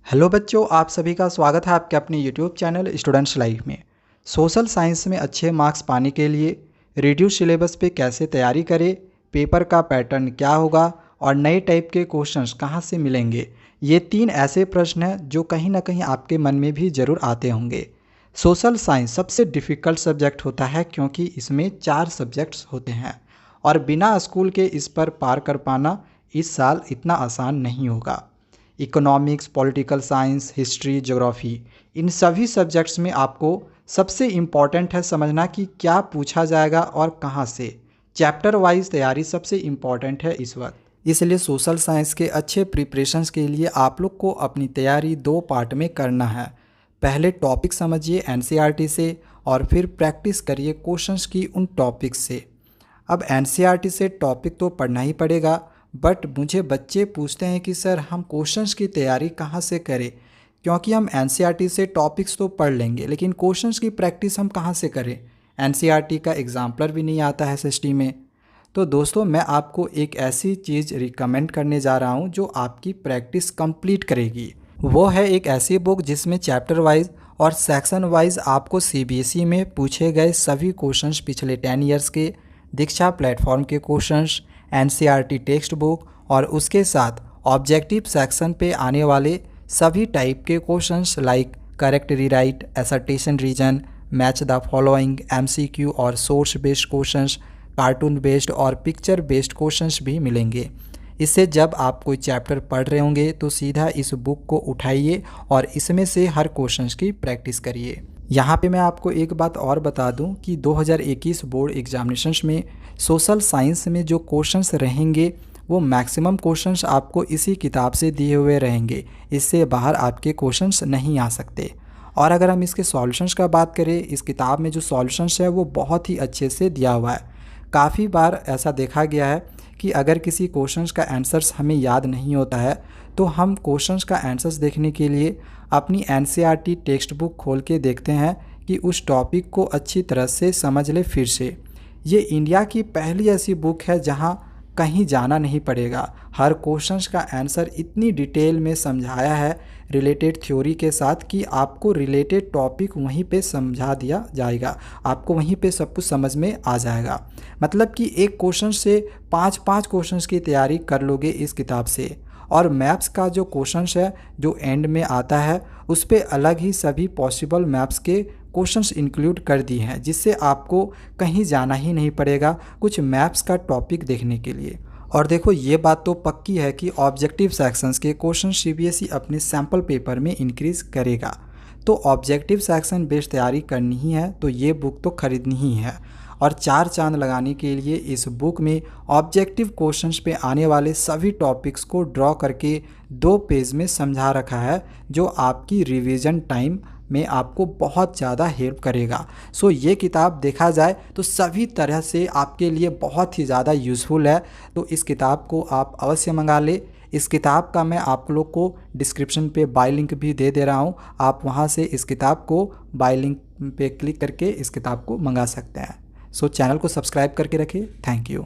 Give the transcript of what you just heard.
Hello बच्चों, आप सभी का स्वागत है आपके अपने यूट्यूब चैनल स्टूडेंट्स लाइफ में। सोशल साइंस में अच्छे मार्क्स पाने के लिए रिड्यूस सिलेबस पे कैसे तैयारी करें, पेपर का पैटर्न क्या होगा और नए टाइप के क्वेश्चंस कहाँ से मिलेंगे, ये 3 ऐसे प्रश्न हैं जो कहीं ना कहीं आपके मन में भी ज़रूर आते होंगे। सोशल साइंस सबसे डिफ़िकल्ट सब्जेक्ट होता है क्योंकि इसमें 4 सब्जेक्ट्स होते हैं और बिना स्कूल के इस पर पार कर पाना इस साल इतना आसान नहीं होगा। Economics, political science, history, geography, इन सभी सब्जेक्ट्स में आपको सबसे इम्पॉर्टेंट है समझना कि क्या पूछा जाएगा और कहाँ से। चैप्टर वाइज तैयारी सबसे इम्पॉर्टेंट है इस वक्त, इसलिए सोशल साइंस के अच्छे प्रिपरेशंस के लिए आप लोग को अपनी तैयारी 2 पार्ट में करना है। पहले टॉपिक समझिए एनसीईआरटी से और फिर प्रैक्टिस करिए क्वेश्चंस की उन टॉपिक्स से। अब एनसीईआरटी से टॉपिक तो पढ़ना ही पड़ेगा, बट मुझे बच्चे पूछते हैं कि सर हम क्वेश्चंस की तैयारी कहाँ से करें, क्योंकि हम एनसीईआरटी से टॉपिक्स तो पढ़ लेंगे लेकिन क्वेश्चंस की प्रैक्टिस हम कहाँ से करें। एनसीईआरटी का एग्जाम्पलर भी नहीं आता है एसएसटी में। तो दोस्तों, मैं आपको एक ऐसी चीज़ रिकमेंड करने जा रहा हूँ जो आपकी प्रैक्टिस कंप्लीट करेगी। वो है एक ऐसी बुक जिसमें चैप्टर वाइज और सेक्शन वाइज आपको सीबीएसई में पूछे गए सभी क्वेश्चंस पिछले 10 ईयर्स के, दीक्षा प्लेटफॉर्म के क्वेश्चंस, एनसीईआरटी टेक्स्ट बुक और उसके साथ ऑब्जेक्टिव सेक्शन पे आने वाले सभी टाइप के questions like correct rewrite, assertion reason, match the following, MCQ और source based questions, cartoon based और पिक्चर बेस्ड क्वेश्चंस भी मिलेंगे। इससे जब आप कोई चैप्टर पढ़ रहे होंगे तो सीधा इस बुक को उठाइए और इसमें से हर क्वेश्चंस की प्रैक्टिस करिए। यहाँ पे मैं आपको एक बात और बता दूं कि 2021 बोर्ड एग्जामिनेशंस में सोशल साइंस में जो क्वेश्चंस रहेंगे वो मैक्सिमम क्वेश्चंस आपको इसी किताब से दिए हुए रहेंगे। इससे बाहर आपके क्वेश्चंस नहीं आ सकते। और अगर हम इसके सॉल्यूशंस का बात करें, इस किताब में जो सॉल्यूशंस है वो बहुत ही अच्छे से दिया हुआ है। काफ़ी बार ऐसा देखा गया है कि अगर किसी क्वेश्चंस का आंसर्स हमें याद नहीं होता है तो हम क्वेश्चंस का आंसर्स देखने के लिए अपनी एनसीईआरटी टेक्स्ट बुक खोल के देखते हैं कि उस टॉपिक को अच्छी तरह से समझ ले फिर से। ये इंडिया की पहली ऐसी बुक है जहाँ कहीं जाना नहीं पड़ेगा। हर क्वेश्चंस का आंसर इतनी डिटेल में समझाया है रिलेटेड थ्योरी के साथ कि आपको रिलेटेड टॉपिक वहीं पे समझा दिया जाएगा, आपको वहीं पे सब कुछ समझ में आ जाएगा। मतलब कि एक क्वेश्चन से 5-5 क्वेश्चंस की तैयारी कर लोगे इस किताब से। और मैथ्स का जो क्वेश्चंस है जो एंड में आता है उस पे अलग ही सभी पॉसिबल मैथ्स के क्वेश्चंस इंक्लूड कर दिए हैं, जिससे आपको कहीं जाना ही नहीं पड़ेगा कुछ मैथ्स का टॉपिक देखने के लिए। और देखो, ये बात तो पक्की है कि ऑब्जेक्टिव सेक्शंस के क्वेश्चन सीबीएसई अपने सैम्पल पेपर में इंक्रीज़ करेगा। तो ऑब्जेक्टिव सेक्शन बेस्ड तैयारी करनी ही है तो ये बुक तो खरीदनी ही है। और 4 चांद लगाने के लिए इस बुक में ऑब्जेक्टिव क्वेश्चंस पे आने वाले सभी टॉपिक्स को ड्रॉ करके 2 पेज में समझा रखा है, जो आपकी रिवीजन टाइम में आपको बहुत ज़्यादा हेल्प करेगा। सो ये किताब देखा जाए तो सभी तरह से आपके लिए बहुत ही ज़्यादा यूज़फुल है। तो इस किताब को आप अवश्य मंगा ले। इस किताब का मैं आप लोग को डिस्क्रिप्शन पे बाय लिंक भी दे दे रहा हूँ, आप वहाँ से इस किताब को बाय लिंक पे क्लिक करके इस किताब को मंगा सकते हैं। सो चैनल को सब्सक्राइब करके रखिए। Thank you.